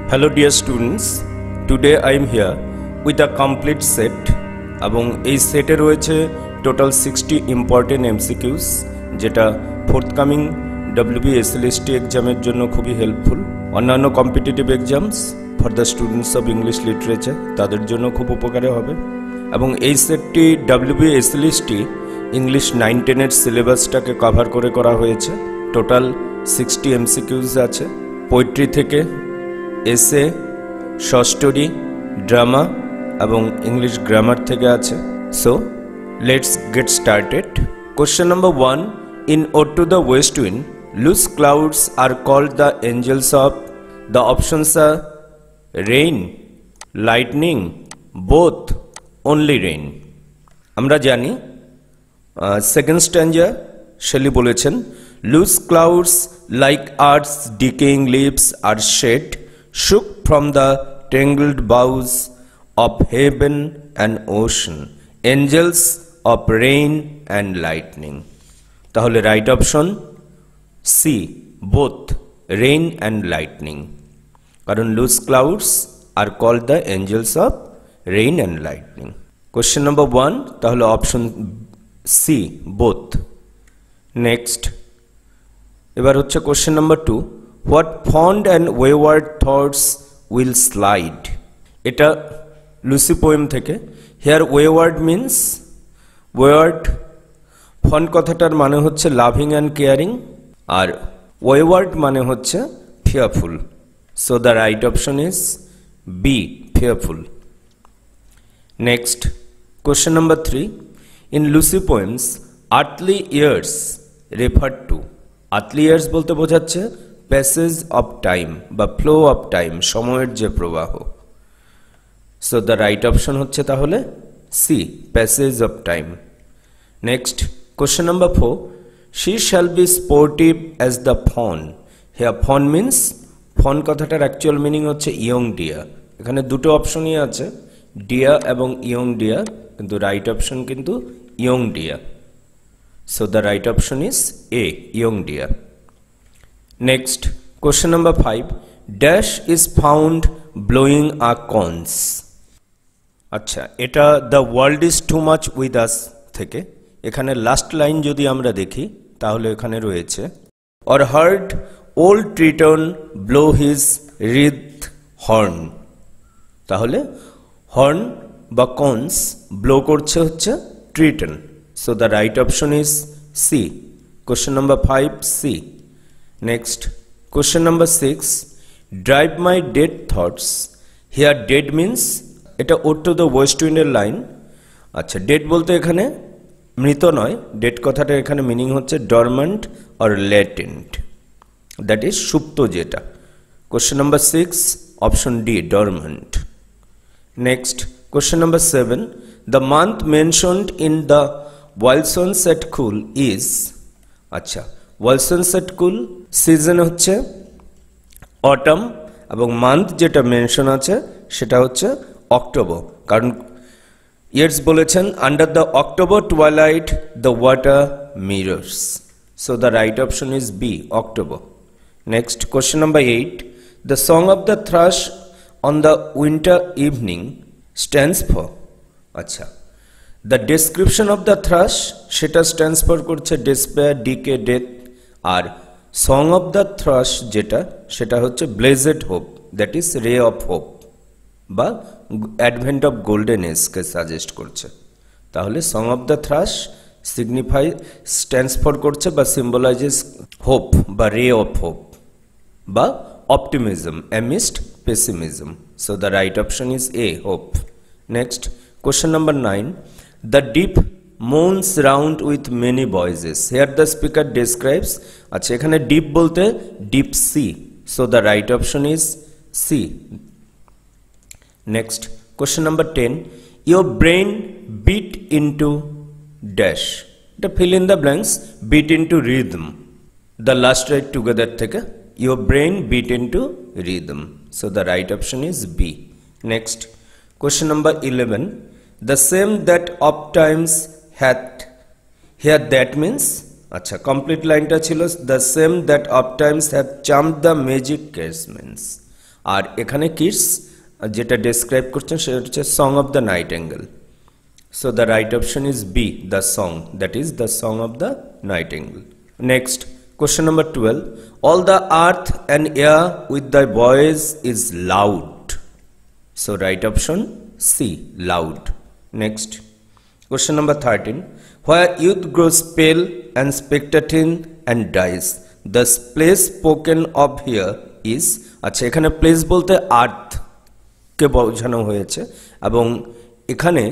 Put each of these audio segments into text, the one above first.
Hello dear students, today I am here with a complete set এবং এই সেটে রয়েছে টোটাল 60 ইম্পর্টেন্ট এমসিকিউস যেটা ফোর্থকামিং WBSLST এক্সামের জন্য খুবই হেল্পফুল। অন্যান্য competitive exams for the students of English literature তাদের জন্য খুব উপকারে হবে এবং এই সেটটি WBSLST ইংলিশ 9-10 এর সিলেবাসটাকে কভার করে করা হয়েছে। টোটাল 60 এমসিকিউস আছে, পোয়েট্রি থেকে এসে, শর্ট স্টোরি, ড্রামা এবং ইংলিশ গ্রামার থেকে আছে। So let's get started. Question number 1, in ode to the west wind loose clouds are called the angels of. The options are rain, lightning, both, only rain. আমরা জানি second stanza Shelley বলেছেন loose clouds like earth's decaying leaves are shed shook from the tangled boughs of heaven and ocean, angels of rain and lightning. তাহলে right option C, both rain and lightning, কারণ loose clouds are called the angels of rain and lightning. Question number 1 তাহলে option C, both. Next এবার হচ্ছে question number 2, what fond and wayward thoughts will slide. এটা Lucy poem থেকে। Here wayward means, wayward fond কথাটার মানে হচ্ছে loving and caring, আর wayward মানে হচ্ছে fearful. So the right option is B, fearful. Next question number 3, in Lucy poems earthly years refer to. Earthly years বলতে বোঝাচ্ছে passage of time বা flow of time, সময়ের যে প্রবাহ। সো দ্য রাইট অপশন হচ্ছে তাহলে C, passage of time. Next question number 4, she shall be sportive as the fawn. Here fawn means, fawn কথাটার actual meaning হচ্ছে ইয়ং ডিয়ার। এখানে দুটো অপশনই আছে, ডিয়ার এবং ইয়ং ডিয়ার, কিন্তু রাইট অপশন কিন্তু young deer. So the right option is A, young deer. Next, question number 5, dash is found blowing a cons. আচ্ছা, এটা the world is too much with us থেকে। এখানে last line যদি আমরা দেখি তাহলে এখানে রয়েছে or heard old Triton blow his wreath horn. তাহলে হর্ন বা কনস ব্লো করছে হচ্ছে Triton. So the right option is C, question number 5 C. Next, question number 6, drive my dead thoughts. Here dead means, এটা ode to the west উইন্ডের line. আচ্ছা, dead বলতে এখানে মৃত নয়, ডেড কথাটা এখানে মিনিং হচ্ছে dormant or latent, that is সুপ্ত যেটা। Question number 6 option D, dormant. Next question number 7, the month mentioned in the wild swans at Coole is. আচ্ছা, ওয়াইলসনসেট কুল সিজন হচ্ছে অটাম এবং মান্থ যেটা মেনশন আছে সেটা হচ্ছে অক্টোবর, কারণ ইয়ার্স বলেছেন under the October twilight the water mirrors. So the right option is B, October. Next question number 8, the song of the thrush on the winter evening stands for. আচ্ছা, the description of the thrush সেটা stands for করছে despair, decay, death, আর song of the thrush যেটা সেটা হচ্ছে blessed hope, that is ray of hope বা advent of golden এজকে suggest করছে। তাহলে song of the thrush signify, stands for করছে বা সিম্বলাইজেস হোপ বা রে অফ হোপ বা optimism amidst pessimism. So the right option is A, hope. Next question number 9, the deep moans round with many voices. Here the speaker describes. আচ্ছা, এখানে deep বলতে deep sea. So the right option is C. Next question number 10, your brain beat into dash. এটা fill in the blanks, beat into rhythm. The last right together থেকে your brain beat into rhythm. So the right option is B. Next question number 11, the same that of times hath. Here that means, আচ্ছা complete লাইনটা ছিল the same that of times hath charmed the magic casements. আর এখানে kids যেটা describe করছেন সেটা হচ্ছে song of the Nightingale. So the right option is B, the song, that is the song of the nightingale. Next, question number 12. All the earth and air with thy voice is loud. So right option C, loud. Next, question number 13. Where youth grows pale and spectating and dies, the place spoken of here is, আচ্ছা এখানে place বলতে আর্থ কে বোঝানো হয়েছে এবং এখানে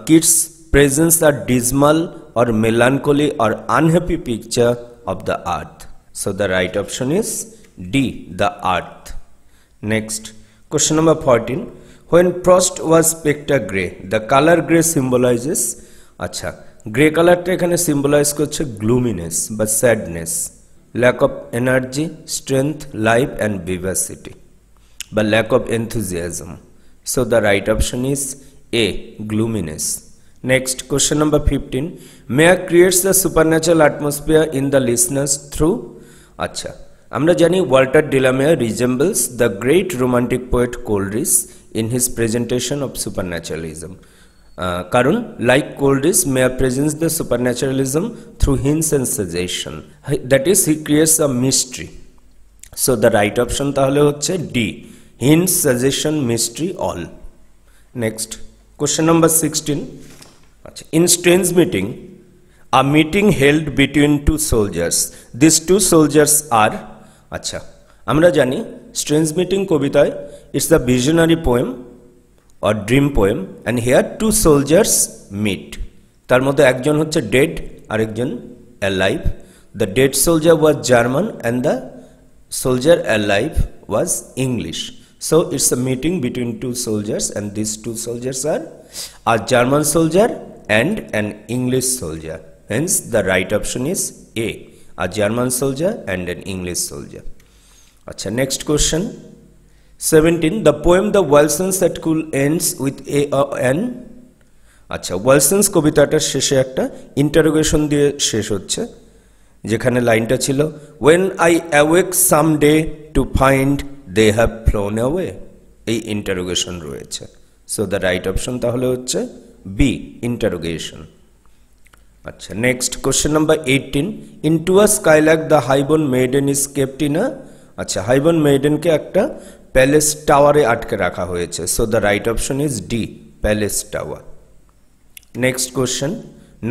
kids presents a dismal or melancholy or unhappy picture of the earth. So the right option is D, the earth. Next, question number 14. When frost was spectre grey, the color grey symbolizes, acha grey color ta ekhane symbolize korche gloominess বা sadness, lack of energy, strength, life and vivacity বা lack of enthusiasm. So the right option is A, gloominess. Next, question number 15. Mayer creates the supernatural atmosphere in the listeners through, acha আমরা জানি Walter ডিলামেয়ার resembles the great romantic poet Coleridge in his presentation of supernaturalism. কারণ like Coleridge, Mayer presents the supernaturalism through hints and suggestion, that is he creates a mystery. So the right option তাহলে হচ্ছে D, hints, suggestion, mystery, all. Next, question number 16. In strange meeting, a meeting held between two soldiers. These two soldiers are, আচ্ছা আমরা জানি strange meeting কবিতায় it's the visionary poem or dream poem and here two soldiers meet. তার মধ্যে একজন হচ্ছে dead আর একজন alive. The dead soldier was German and the soldier alive was English. So it's a meeting between two soldiers and these two soldiers are a German soldier and an English soldier. Hence the right option is A, a German soldier and an English soldier. Achha, next question 17. The poem The Wilsons at School ends with A or N. আচ্ছা ওয়েলসন্স কবিতাটার শেষে একটা interrogation দিয়ে শেষ হচ্ছে, যেখানে লাইনটা ছিল when I awake someday to find they have flown away, এই ইন্টারোগেশন রয়েছে। সো দ্য রাইট অপশন তাহলে হচ্ছে বি, ইন্টারোগেশন। আচ্ছা next question number 18. Into a skylark the highborn maiden is kept in a, আচ্ছা হাইবন মেইডেনকে একটা palace টাওয়ারে আটকে রাখা হয়েছে। So the right option is D, palace tower. Next question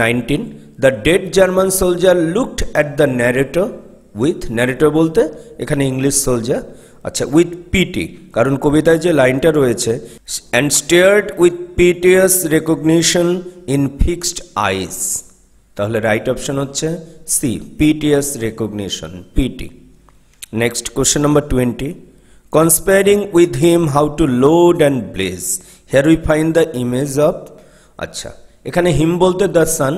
19. The dead German soldier looked at the narrator with, narrator বলতে এখানে English soldier, আচ্ছা উইথ পিটি, কারণ কবিতায় যে লাইনটা রয়েছে and stared with piteous recognition in fixed eyes, তাহলে right option হচ্ছে C, piteous recognition, pity. Next question number 20. Conspiring with him how to load and bless, here we find the image of, আচ্ছা এখানে him বলতে the sun,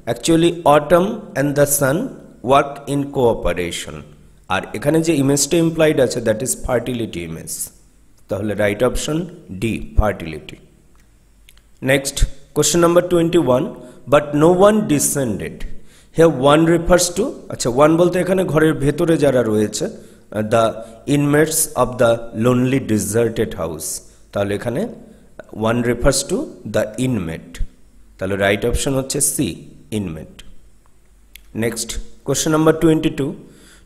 actually autumn and the sun work in cooperation, আর এখানে যে ইমেজটা implied আছে that is fertility image, তাহলে right option D, fertility. Next question number 21. But no one descended, here one refers to, আচ্ছা one বলতে এখানে ঘরের ভেতরে যারা রয়েছে the inmates of the lonely deserted house, তাহলে এখানে one refers to the inmate, তাহলে রাইট অপশন হচ্ছে C, inmate. Next question number 22.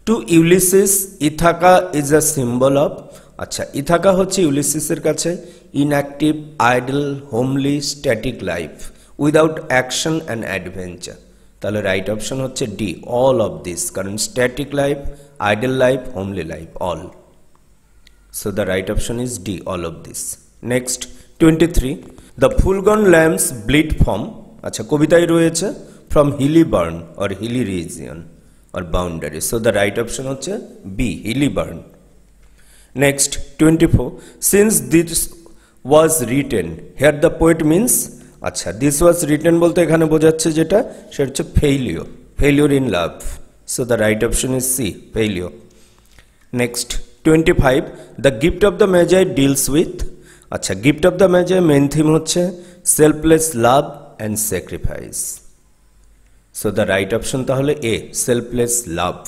To Ulysses Ithaca is a symbol of, আচ্ছা ইথাকা হচ্ছে ইউলিসিসের কাছে inactive, idle, homely, static life without action and adventure, তাহলে right option হচ্ছে D, all of this, কারণ static life, idol life, homely life, all. So the right option is D, all of this. Next 23. The fulgent lamps bleed from, আচ্ছা কবিতায় রয়েছে from hilly barn or hilly region or boundary, so the right option হচ্ছে B, hilly burn. Next 24. Since this was written, here the poet means, আচ্ছা this was written বলতে এখানে বোঝাচ্ছে যেটা সেটা হচ্ছে failure in love, so the right option is C, failure. Next 25. The gift of the Magi deals with, আচ্ছা gift of the Magi main theme হচ্ছে selfless love and sacrifice. So the right option তাহলে A, selfless love,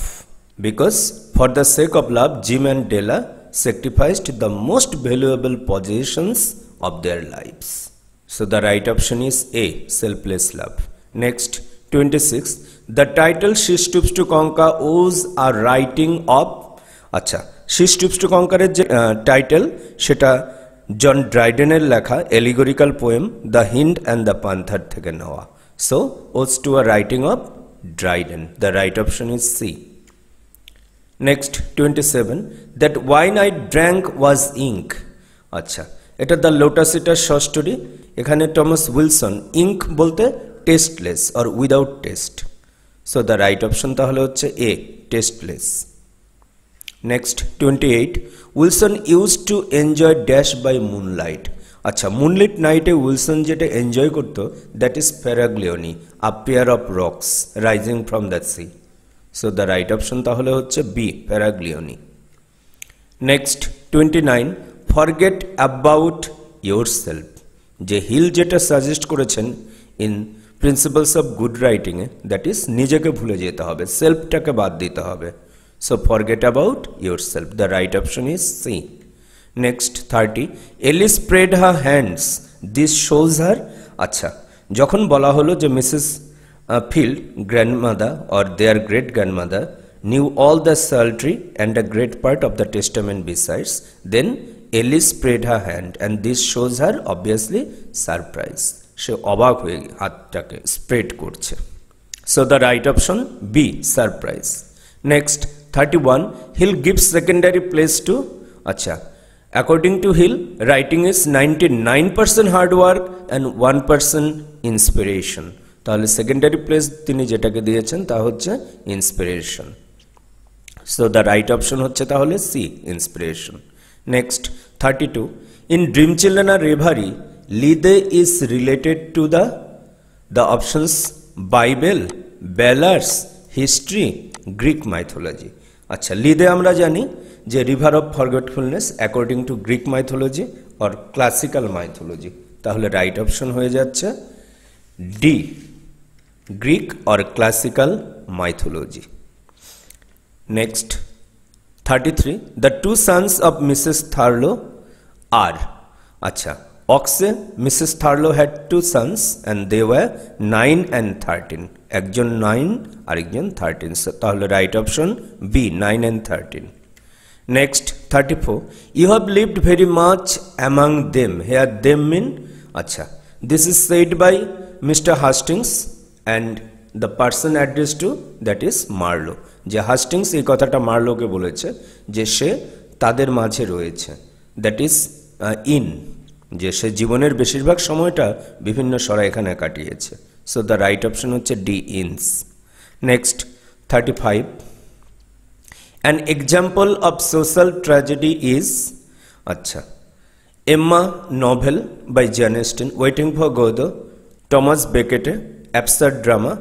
because for the sake of love Jim and Della sacrificed the most valuable possessions of their lives. So the right option is A, selfless love. Next, 26. The title She Stoops to Conquer was a writing of আচ্ছা She Stoops to Conquer এর যে title সেটা John ড্রাইডেনের লেখা allegorical poem the hind and the panther থেকে নেওয়া। So owes to a writing of Dryden. The right option is C. Next 27. That wine I drank was ink. আচ্ছা এটা the lotus eater short story. এখানে Thomas Wilson ink বলতে tasteless or without taste. So the right option তাহলে হচ্ছে A, tasteless. Next 28. Wilson use to enjoy dash by moonlight. আচ্ছা moonlit নাইটে Wilson যেটা enjoy করতো that is Faraglioni, a pair of rocks rising from the sea. So the right option তাহলে হচ্ছে B, Faraglioni. Next 29. Forget about yourself. যে Hill যেটা suggest করেছেন in principles of good রাইটিংয়ে that is নিজেকে ভুলে যেতে হবে, সেলফটাকে বাদ দিতে হবে। So forget about yourself. The right option is C. Next 30. Ellie spread her hands. This shows her. আচ্ছা যখন বলা হলো যে Mrs field grandmother or their great grandmother knew all the saltry and a great part of the testament besides, then Ellie spread her hand and this shows her obviously surprise. সে অবাক হয়ে হাতটাকে spread করছে। So the right option B, surprise. Next 31. Hill gives secondary place to acha according to Hill writing is 99% hard work and 1% inspiration. তাহলে secondary place তিনি যেটাকে দিয়েছেন তা হচ্ছে inspiration. So the right option হচ্ছে তাহলে C, inspiration. Next 32. In Dream Children a Reverie, Lide is related to the options Bible, ballads, history, Greek mythology. আচ্ছা লিদে আমরা জানি যে river of forgetfulness according to Greek mythology or classical mythology. তাহলে right option হয়ে যাচ্ছে D, Greek or classical mythology. Next 33. The two sons of Mrs Thurlow are. আচ্ছা অক্সে Mrs Thurlow had two sons and they were 9 and 13. একজন 9 আরেকজন 13। তাহলে right option B, 9 and 13। Next 34. You have lived very much among them. Here them mean আচ্ছা this is said by Mr Hastings and the person address to that is Marlow. যে Hastings এই কথাটা মার্লোকে বলেছে যে সে তাদের মাঝে রয়েছে, দ্যাট ইজ ইন, যে সে জীবনের বেশিরভাগ সময়টা বিভিন্ন সরাই এখানে কাটিয়েছে। So the right option হচ্ছে D, ins. Next 35. An example of social tragedy is আচ্ছা Emma novel by Jane Austen, Waiting for Godot, Thomas Becket, absurd drama,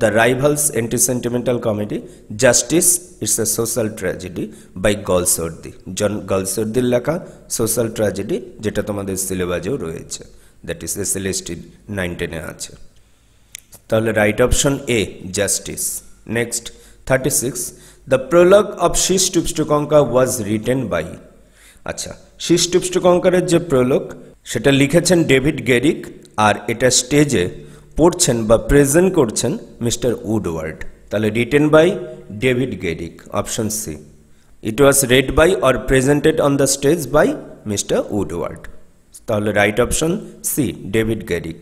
The Rivals anti-sentimental comedy, Justice, it's a social tragedy by Galsworthy, John Galsworthyর লেখা social tragedy যেটা তোমাদের সিলেবাসেও রয়েছে, that is SLST 9-10 এ আছে। তাহলে right option A, justice. Next 36. The prologue of she stoops to conquer was written by. আচ্ছা she stoops to কঙ্কারের যে প্রোলগ সেটা লিখেছেন ডেভিড গেরিক, আর এটা স্টেজে পড়ছেন বা প্রেজেন্ট করছেন মিস্টার উডওয়ার্ড। তাহলে written by David Garrick, option C. It was read by or presented on the stage by Mr Woodward. তাহলে right option C, David Garrick.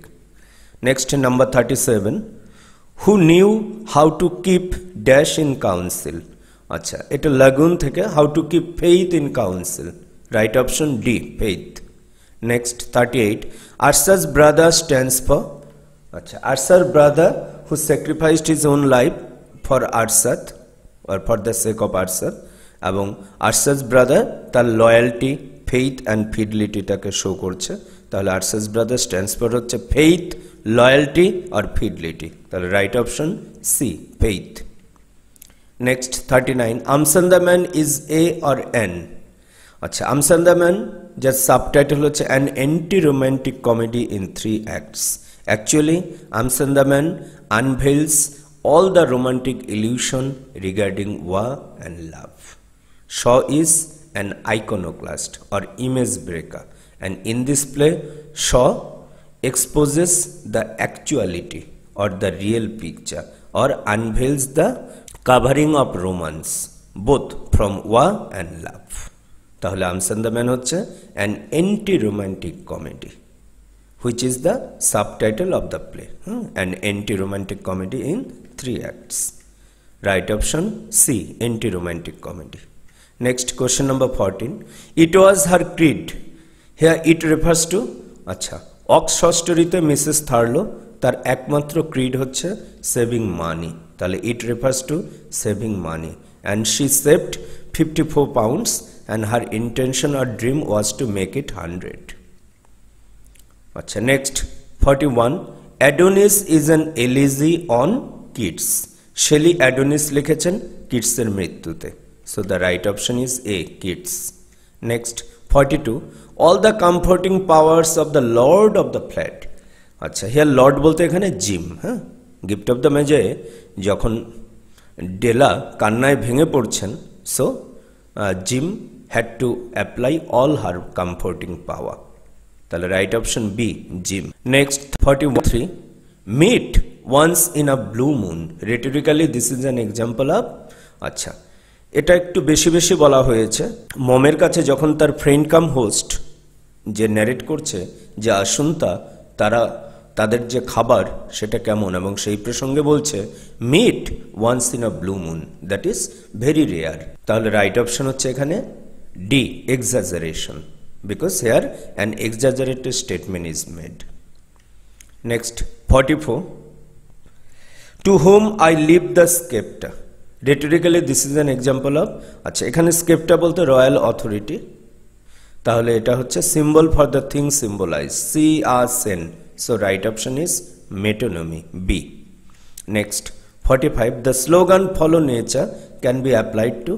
Next number 37. Who knew how to keep dash in council? আচ্ছা এটা লাগুন থেকে how to keep faith in council. Right option D, faith. Next 38. Arsa's brother stands for আচ্ছা Arsa's brother who sacrificed his own life for Arsath or for the sake of Arsath, এবং Arsa's brother তার loyalty, faith and ফিডলিটিটাকে show করছে। তাহলে Arsa's brother stands for হচ্ছে faith, loyalty আর fidelity. তাহলে right option C, faith. Next 39. Arms and the man is a or an. আচ্ছা arms and the man যার সাবটাইটেল হচ্ছে an anti romantic comedy in 3 acts. Actually arms and the man unveils all the romantic illusion regarding war and love. Shaw is an iconoclast or image breaker, and in this play Shaw exposes the actuality or the real picture or unveils the covering of romance both from war and love. তাহলে আমসান the man হচ্ছে an anti-romantic comedy, which is the subtitle of the play. An anti-romantic comedy in 3 acts. Right option C, anti-romantic comedy. Next, question number 14. It was her creed. Here it refers to অক্সফোর্ডে Mrs Thurlow তার একমাত্র creed হচ্ছে saving money, তাহলে it refers to saving money, and she saved 54 pounds and her intention or dream was to make it 100. Next, 41. Adonis is an elegy on Keats. Shelley Adonis লিখেছেন কিটসের মৃত্যুতে, so the right option is A, Keats. Next, 42. All the comforting powers of the Lord of the Flat. here Lord বলতে এখানে gym, gift of the মেজে যখন ডেলা কান্নায় ভেঙে পড়ছেন, so gym had to apply all her comforting power. তাহলে right option B, Jim. Next, 43. Meet once in a blue moon. Rhetorically this is an example of এটা একটু বেশি বেশি বলা হয়েছে। মমের কাছে যখন তার ফ্রেন্ড কাম হোস্ট যে ন্যারেট করছে যে আসুনতা তাদের যে খাবার সেটা কেমন, এবং সেই প্রসঙ্গে বলছে meet once in a blue moon, that is very rare. তাহলে রাইট অপশন হচ্ছে এখানে D, exaggeration, because here an exaggerated statement is made. Next, 44. To whom I leave the scepter. Rhetorically this is an example of এখানে স্কেপটা বলতে royal authority, তাহলে এটা হচ্ছে symbol for the thing symbolise, C আর সেন, so right option is metonymy, B. Next, 45. The slogan follow nature can be applied to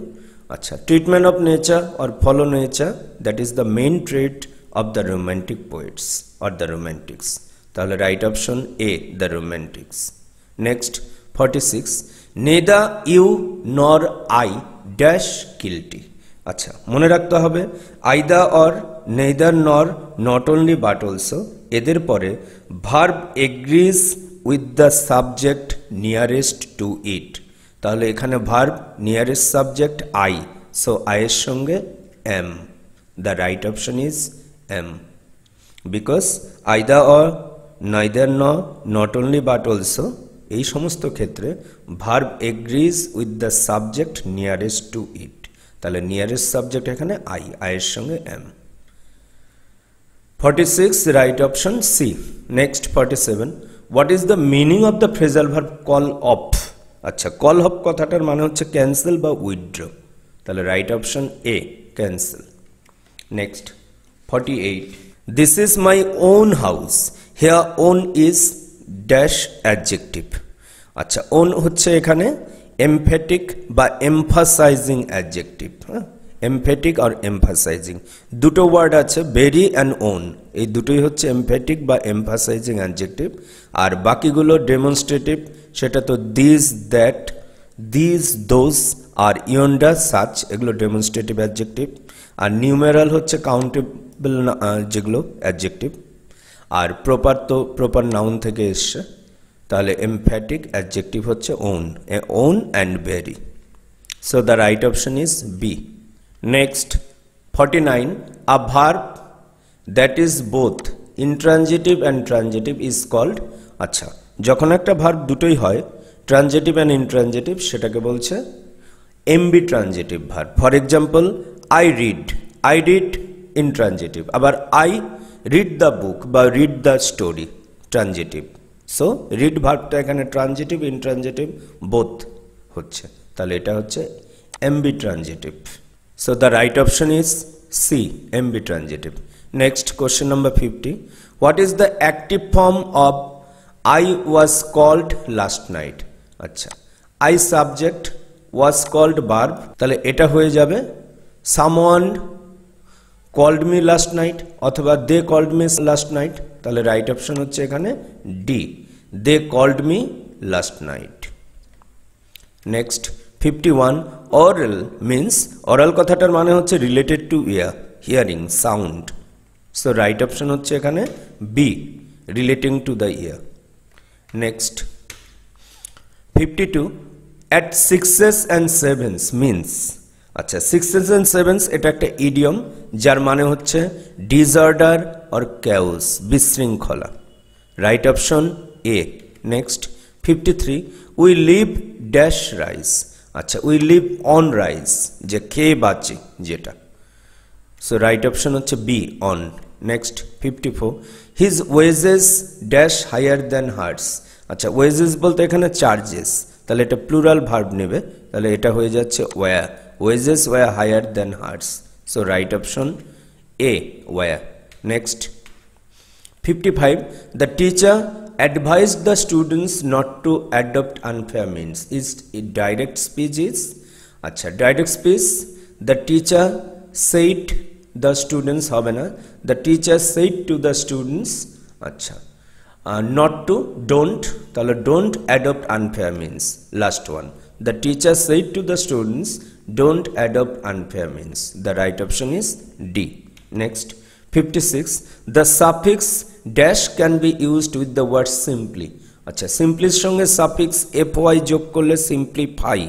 treatment of nature or follow nature, that is the main trait of the romantic poets or the romantics. তাহলে right option A, the romantics. Next, 46. Neither you nor I dash guilty. মনে রাখতে হবে either or, neither nor, not only but also, এদের পরে verb agrees with the subject nearest to it. তাহলে এখানে verb nearest subject I, so I এর সঙ্গে am, the right option is am, because either or, neither nor, not only but also, এই সমস্ত ক্ষেত্রে verb agrees with the subject nearest to it, তাহলে nearest subject এখানে I, আইয়ের সঙ্গে am. 46, right option C. Next, 47. What is the meaning of the phrasal verb call off? Call off কথাটার মানে হচ্ছে ক্যান্সেল বা উইথড্র, তাহলে right option A, cancel. Next, 48. This is my own house. Here own is dash adjective. Own হচ্ছে এখানে emphatic বা emphasising adjective, emphatic আর emphasising দুটো ওয়ার্ড আছে, ভেরি অ্যান্ড ওন, এই দুটোই হচ্ছে এমফেটিক বা এমফাসাইজিং অ্যাডজেক্টিভ, আর বাকিগুলো ডেমনস্ট্রেটিভ, সেটা তো দিস, দ্যাট, দিস, দোজ আর ইয়ন্ডার, সাচ, এগুলো ডেমনস্ট্রেটিভ অ্যাডজেক্টিভ, আর নিউমেরাল হচ্ছে কাউন্টেবল যেগুলো অ্যাডজেক্টিভ, আর প্রপার তো প্রপার নাউন থেকে এসছে, তাহলে এমফ্যাটিক অ্যাডজেক্টিভ হচ্ছে own, own and very, so the right option is B. Next, 49. A verb that is both intransitive and transitive is called, যখন একটা ভার্ব দুটোই হয়, ট্রানজিটিভ অ্যান্ড ইনট্রানজিটিভ, সেটাকে বলছে ambitransitive verb. For example, I read intransitive, আবার I read the book বা read the story transitive, so read ভার্বটা এখানে ট্রানজিটিভ, ইনট্রানজিটিভ বোথ হচ্ছে, তাহলে এটা হচ্ছে ambitransitive, so the right option is C, ambitransitive. Next, question number 50. What is the active form of I was called last night? I subject, was called verb, তাহলে এটা হয়ে যাবে someone called me last night অথবা they called me last night, তাহলে right option হচ্ছে এখানে D, they called me last night. Next, 51 oral means oral কথাটার মানে হচ্ছে related to ear, hearing, sound. So right option হচ্ছে এখানে B, relating to the ear. Next 52 at 6s and 7s means, আচ্ছা 6s and 7s এটা একটা idiom যার মানে হচ্ছে disorder or chaos, বিশৃঙ্খলা. Right option A. Next 53 we live dash rise, আচ্ছা we live on rise, যে খেয়ে বাঁচি যেটা. So right option হচ্ছে B, on. Next 54 his wages dash higher than hers, আচ্ছা wages বলতে এখানে charges, তাহলে এটা plural verb নেবে, তাহলে এটা হয়ে যাচ্ছে were, wages were higher than hers. So right option A, were. Next 55 the teacher advised the students not to adopt unfair means, is it direct speech? Is, আচ্ছা direct speech the teacher said the students হবে না, the teacher said to the students, আচ্ছা not to, don't, তাহলে don't adopt unfair means, last one the teacher said to the students don't adopt unfair means. The right option is D. Next 56 the suffix dash can be used with the word simply, আচ্ছা simply এর সঙ্গে suffix fy যোগ করলে simplify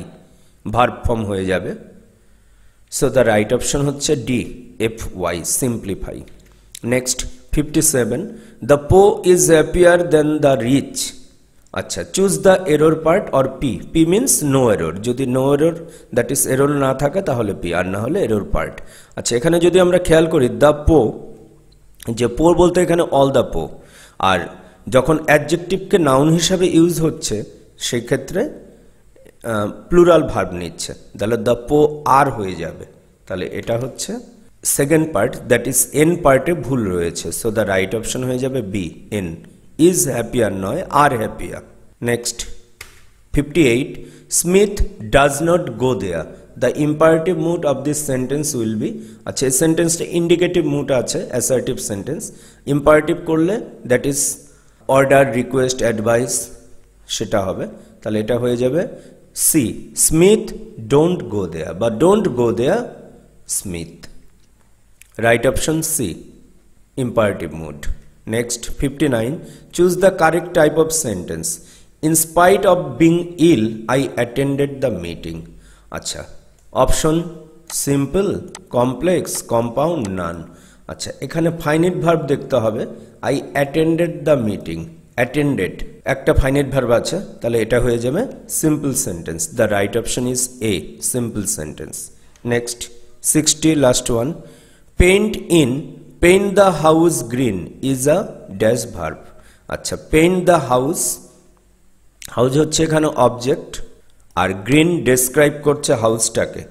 verb form হয়ে যাবে. So the right option হচ্ছে D, fy, simplify. Next 57 the poor is happier than the rich, আচ্ছা choose the error part or P. P means no error, যদি no error that is error না থাকে তাহলে P, আর না হলে error part. আচ্ছা এখানে যদি আমরা খেয়াল করি the poor, যে poor বলতে এখানে all the poor, আর যখন অ্যাডজেক্টিভকে নাউন হিসাবে ইউজ হচ্ছে সেই ক্ষেত্রে প্লুরাল ভার্ব নিচ্ছে, তাহলে the poor আর হয়ে যাবে, তাহলে এটা হচ্ছে second part, that is an পার্টে ভুল রয়েছে. সো দ্য রাইট অপশন হয়ে যাবে B, N, is happier nor are happier. Next 58 Smith does not go there, the imperative mood of this sentence will be, আচ্ছা এই সেন্টেন্সটা ইন্ডিকেটিভ মুড আছে, assertive sentence, imperative করলে that is order, request, advice সেটা হবে, তাহলে এটা হয়ে যাবে C, Smith don't go there বা don't go there Smith. Right option C, imperative mood. Next 59 choose the correct type of sentence. In spite of being ill I attended the meeting. আচ্ছা option simple, complex, compound, নান. আচ্ছা এখানে finite verb দেখতে হবে, I attended the meeting, attended একটা finite verb আছে, তাহলে এটা হয়ে যাবে simple sentence. The right option is A, simple sentence. Next 60 last one paint in, paint the house green is a dash verb. আচ্ছা paint the house, house হচ্ছে এখানে object আর green describe করছে হাউসটাকে,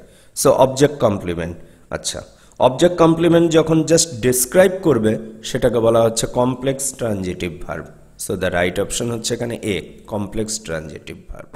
so object complement. আচ্ছা object complement যখন just describe করবে সেটাকে বলা হচ্ছে complex transitive verb. So the right option হচ্ছে এখানে এ, কমপ্লেক্স ট্রানজিটিভ ভার্ব.